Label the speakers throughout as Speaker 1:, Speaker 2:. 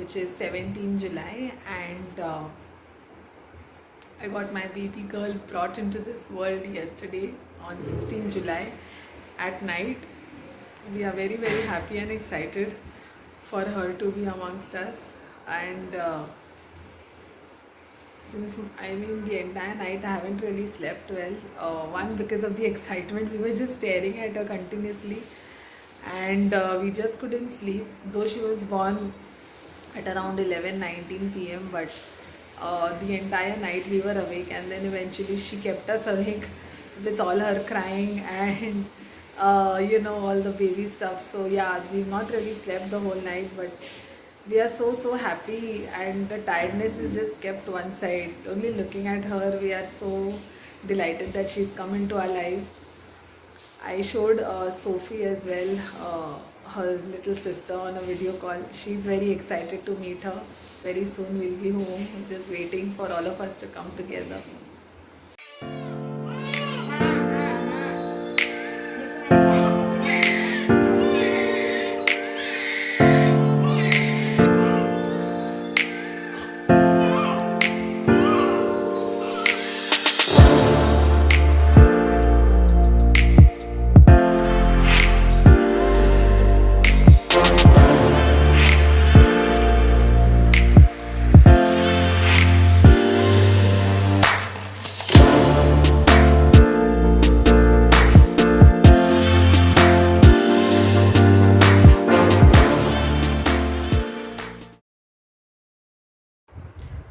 Speaker 1: which is 17 July, and I got my baby girl brought into this world yesterday on 16 July at night. We are very happy and excited for her to be amongst us, and since the entire night I haven't really slept well. One, because of the excitement, we were just staring at her continuously, and we just couldn't sleep, though she was born at around 11:19 p.m. But the entire night we were awake, and then eventually she kept us awake with all her crying and all the baby stuff. So yeah, we've not really slept the whole night, but we are so happy, and the tiredness is just kept one side. Only looking at her, we are so delighted that she's come into our lives. I showed Sophie as well, her little sister, on a video call. She's very excited to meet her. Very soon we'll be home, just waiting for all of us to come together.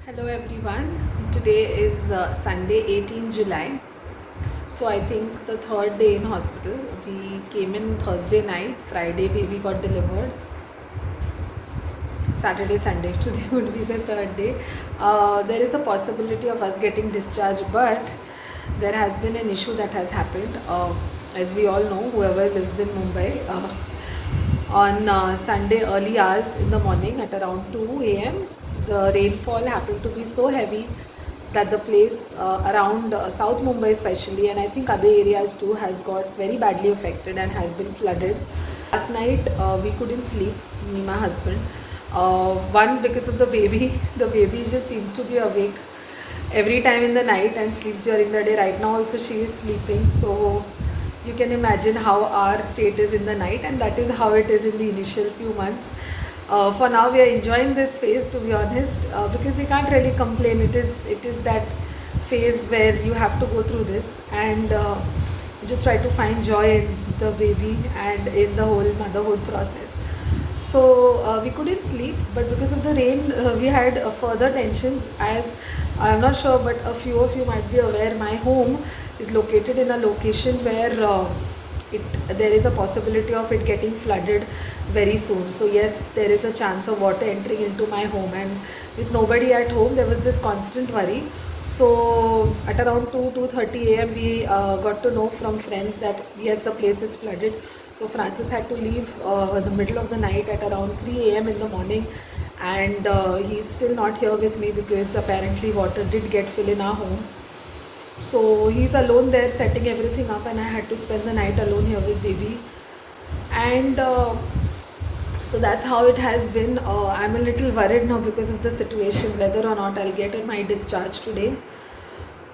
Speaker 1: Hello everyone, today is Sunday 18 July. So I think the third day in hospital. We came in Thursday night, Friday baby got delivered, Saturday, Sunday, today would be the third day. There is a possibility of us getting discharged, but there has been an issue that has happened. As we all know, whoever lives in Mumbai, on Sunday early hours in the morning at around 2 a.m. the rainfall happened to be so heavy that the place around South Mumbai especially, and I think other areas too, has got very badly affected and has been flooded. Last night we couldn't sleep, me and my husband. One, because of the baby. The baby just seems to be awake every time in the night and sleeps during the day. Right now also she is sleeping, so you can imagine how our state is in the night, and that is how it is in the initial few months. For now we are enjoying this phase, to be honest, because we can't really complain. It is that phase where you have to go through this, and just try to find joy in the baby and in the whole motherhood process. So we couldn't sleep, but because of the rain we had further tensions. As I'm not sure, but a few of you might be aware, my home is located in a location where there is a possibility of it getting flooded very soon. So yes, there is a chance of water entering into my home, and with nobody at home there was this constant worry. So at around 2:30 a.m. we got to know from friends that yes, the place is flooded. So Francis had to leave in the middle of the night at around 3 a.m. in the morning, and he's still not here with me because apparently water did get fill in our home. So he's alone there setting everything up, and I had to spend the night alone here with baby. And so that's how it has been. I'm a little worried now because of the situation, whether or not I'll get my discharge today.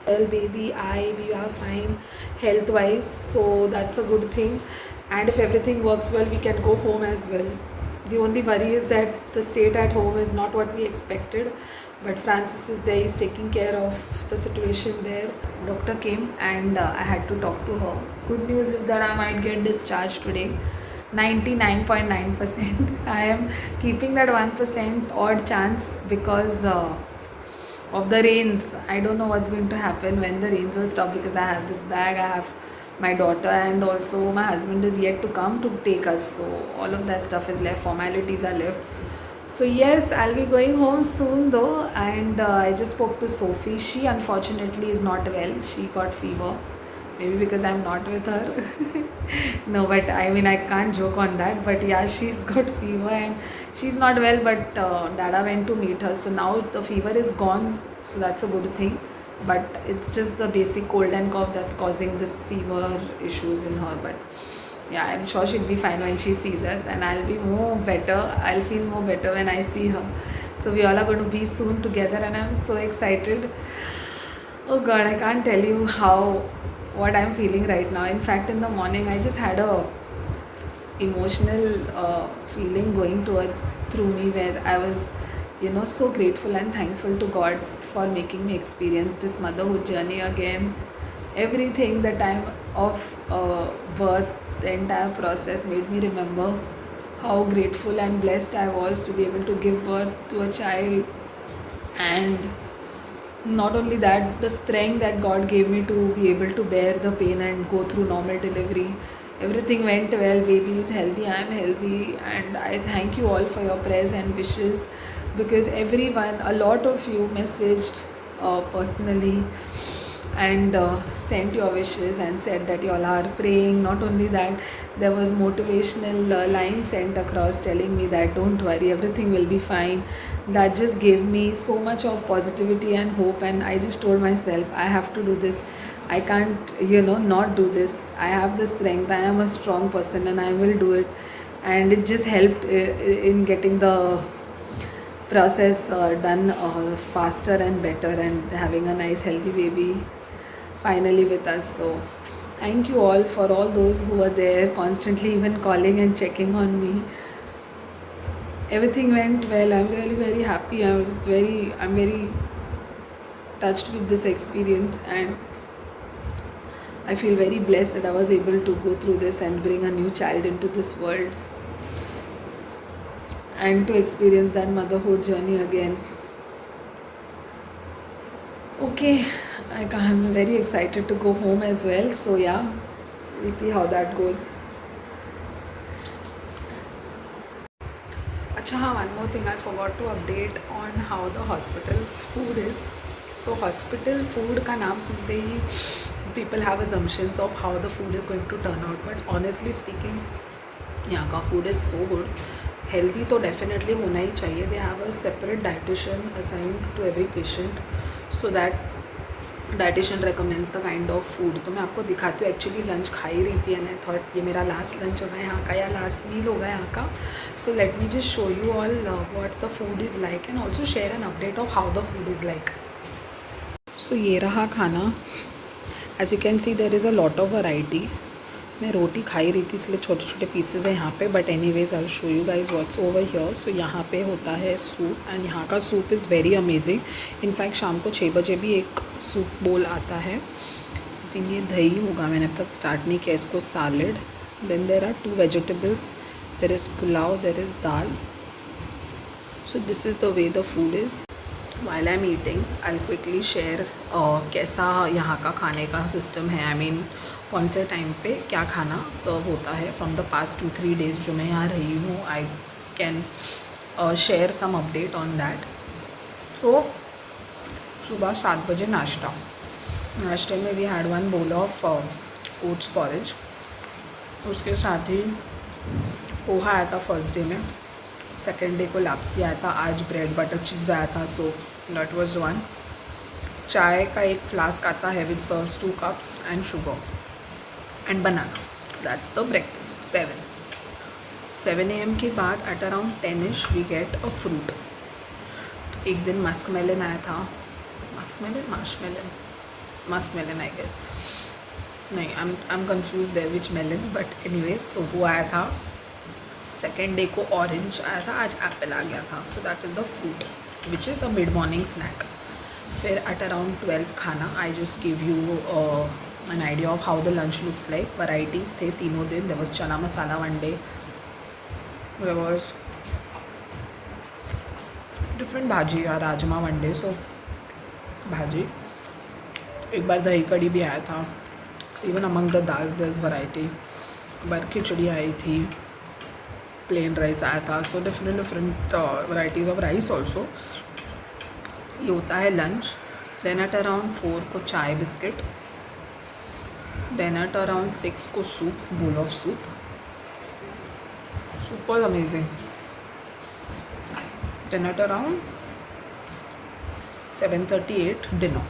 Speaker 1: Well, baby, we are fine health wise, so that's a good thing. And if everything works well, we can go home as well. The only worry is that the state at home is not what we expected, but Francis is there, he's taking care of the situation there. Doctor came, and I had to talk to her. Good news is that I might get discharged today. 99.9%. I am keeping that 1% odd chance because of the rains. I don't know what's going to happen when the rains will stop, because I have this bag, I have my daughter, and also my husband is yet to come to take us. So all of that stuff is left, formalities are left. So yes, I'll be going home soon though, and I just spoke to Sophie. She unfortunately is not well. She got fever. Maybe because I'm not with her. No, but I can't joke on that. But yeah, she's got fever and she's not well, but Dada went to meet her. So now the fever is gone. So that's a good thing. But it's just the basic cold and cough that's causing this fever issues in her. But yeah, I'm sure she'll be fine when she sees us, and I'll be more better. I'll feel more better when I see her. So we all are going to be soon together, and I'm so excited. Oh God, I can't tell you how what I'm feeling right now. In fact, in the morning, I just had a emotional feeling going towards through me where I was, so grateful and thankful to God for making me experience this motherhood journey again. Everything, the time of birth, the entire process made me remember how grateful and blessed I was to be able to give birth to a child. And not only that, the strength that God gave me to be able to bear the pain and go through normal delivery. Everything went well, baby is healthy, I am healthy, and I thank you all for your prayers and wishes, because everyone, a lot of you messaged personally and sent your wishes and said that you all are praying. Not only that, there was motivational lines sent across telling me that don't worry, everything will be fine. That just gave me so much of positivity and hope, and I just told myself I have to do this. I can't, not do this. I have the strength, I am a strong person, and I will do it. And it just helped in getting the process done faster and better, and having a nice healthy baby finally with us. So thank you all for all those who were there constantly, even calling and checking on me. Everything went well. I'm really very happy. I'm very touched with this experience, and I feel very blessed that I was able to go through this and bring a new child into this world and to experience that motherhood journey again. Okay, I'm very excited to go home as well. So yeah, we'll see how that goes. Acha, one more thing I forgot to update on how the hospital's food is. So hospital food का नाम सुनते ही people have assumptions of how the food is going to turn out. But honestly speaking, यहाँ का food is so good. Healthy तो definitely होना ही चाहिए. They have a separate dietitian assigned to every patient, so that dietitian recommends the kind of food. तो मैं आपको दिखाती हूँ. एक्चुअली लंच खा ही रही थी, एंड आई थॉट ये मेरा लास्ट लंच होगा यहाँ का या लास्ट मील होगा यहाँ का. So let me just show you all what the food is like, and also share an update of how the food is like. So ये रहा खाना. As you can see there is a lot of variety. मैं रोटी खा ही रही थी, इसलिए छोटे छोटे पीसेज हैं यहाँ पे. But anyways I show you guys what's over here. So यहाँ पे होता है सूप, एंड यहाँ का soup is very amazing. In fact शाम को 6 बजे भी एक सूप बोल आता है. आई थिंक ये दही होगा, मैंने अब तक स्टार्ट नहीं किया इसको. Salad, then there are 2 vegetables, there is pulao, there is dal. So this is the way the food is. while I'm eating, I'll quickly share कैसा यहाँ का खाने का सिस्टम है. आई मीन कौन से टाइम पे क्या खाना सर्व होता है फ्रॉम द पास्ट 2-3 डेज़ जो मैं यहाँ रही हूँ. I can share some update on that. तो सुबह 7 बजे नाश्ता. नाश्ते में we had 1 bowl of oats porridge. उसके साथ ही पोहा आया था फर्स्ट डे में. सेकेंड डे को लापसी आया था. आज ब्रेड बटर चिप्स आया था. So that was 1. चाय का एक फ्लास्क आता है with serves 2 cups and sugar and banana. That's the breakfast. 7 AM के बाद at around 10ish we get a fruit. एक दिन मस्कमेलन आया था. Muskmelon I guess. नहीं, I am confuse there which melon, but anyways so वो आया था. सेकेंड डे को ऑरेंज आया था. आज एप्पल आ गया था. So that is the fruit which is a mid morning snack. फिर एट अराउंड 12 खाना. I just give you an idea of how the lunch looks like. Varieties थे तीनों दिन. there was chana masala one day, there was different भाजी या rajma one day. so भाजी, एक बार दही कड़ी भी आया था. so even among the dals there's variety. एक बार खिचड़ी आई थी, प्लेन राइस आया था. So different varieties of rice also. ये होता है लंच. देन एट अराउंड 4 को चाय बिस्किट. देन एट अराउंड 6 को soup, bowl of soup. Soup was amazing. Then at around 7:38 dinner.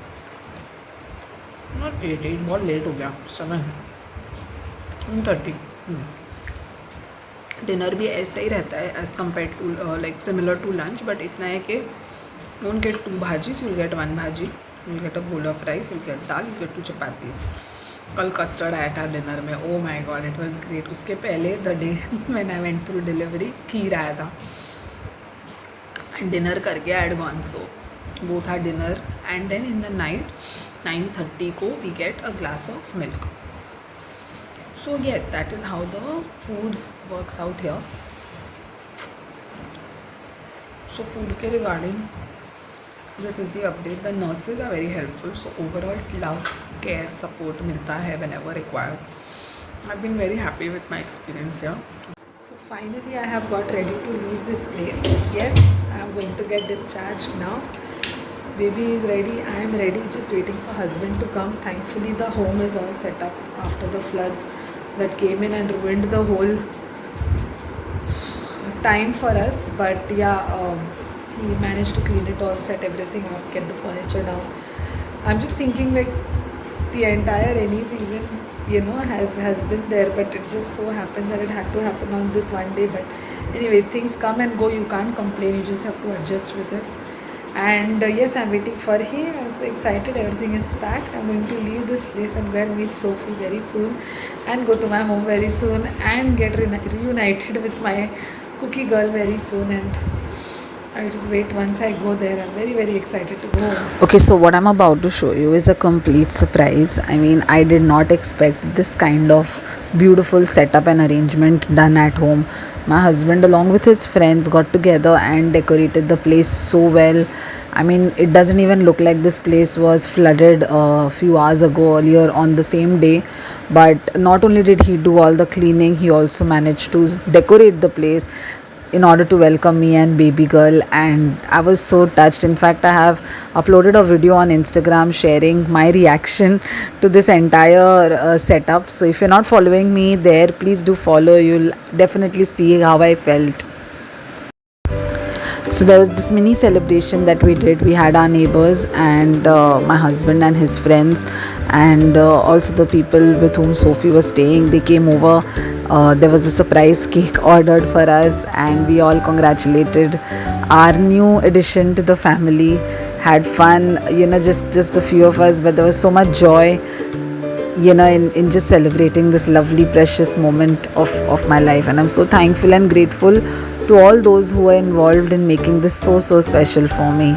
Speaker 1: Not 8 बहुत लेट हो गया. 7:30 डिनर भी ऐसा ही रहता है as compare to like similar to lunch, but इतना है कि you won't get 2 bhajis, you'll get 1 bhaji, you'll get a bowl of rice, you'll get dal, you'll get 2 chapatis. कल कस्टर्ड आया था डिनर में, oh my God it was great. उसके पहले the day when I went through delivery खीर आया था and dinner करके आई हैड गॉन. सो वो था dinner. And then in the night 9:30 को we get a glass of milk. So yes, that is how the food works out here. So food के regarding this is the update. The nurses are very helpful, so overall love, care, support milta hai whenever required. I've been very happy with my experience here. So finally I have got ready to leave this place. Yes, I am going to get discharged now. Baby is ready, I am ready, just waiting for husband to come. Thankfully the home is all set up after the floods that came in and ruined the whole time for us, but yeah, he managed to clean it all, set everything up, get the furniture down. I'm just thinking like the entire rainy season, you know, has been there, but it just so happened that it had to happen on this one day. But anyways, things come and go, you can't complain, you just have to adjust with it. And yes, I'm waiting for him. I'm so excited, everything is packed. I'm going to leave this place and go and meet Sophie very soon and go to my home very soon and get reunited with my cookie girl very soon. And I'll just wait once I go there. I'm very, very excited to go.
Speaker 2: Okay, so what I'm about to show you is a complete surprise. I mean, I did not expect this kind of beautiful setup and arrangement done at home. My husband, along with his friends, got together and decorated the place so well. I mean, it doesn't even look like this place was flooded a few hours ago earlier on the same day. But not only did he do all the cleaning, he also managed to decorate the place in order to welcome me and baby girl, and I was so touched. In fact, I have uploaded a video on Instagram sharing my reaction to this entire setup. So if you're not following me there, please do follow. You'll definitely see how I felt. So there was this mini celebration that we did. We had our neighbors and my husband and his friends, and also the people with whom Sophie was staying. They came over. There was a surprise cake ordered for us, and we all congratulated our new addition to the family. Had fun, you know, just the few of us, but there was so much joy, you know, in just celebrating this lovely precious moment of my life. And I'm so thankful and grateful to all those who were involved in making this so special for me.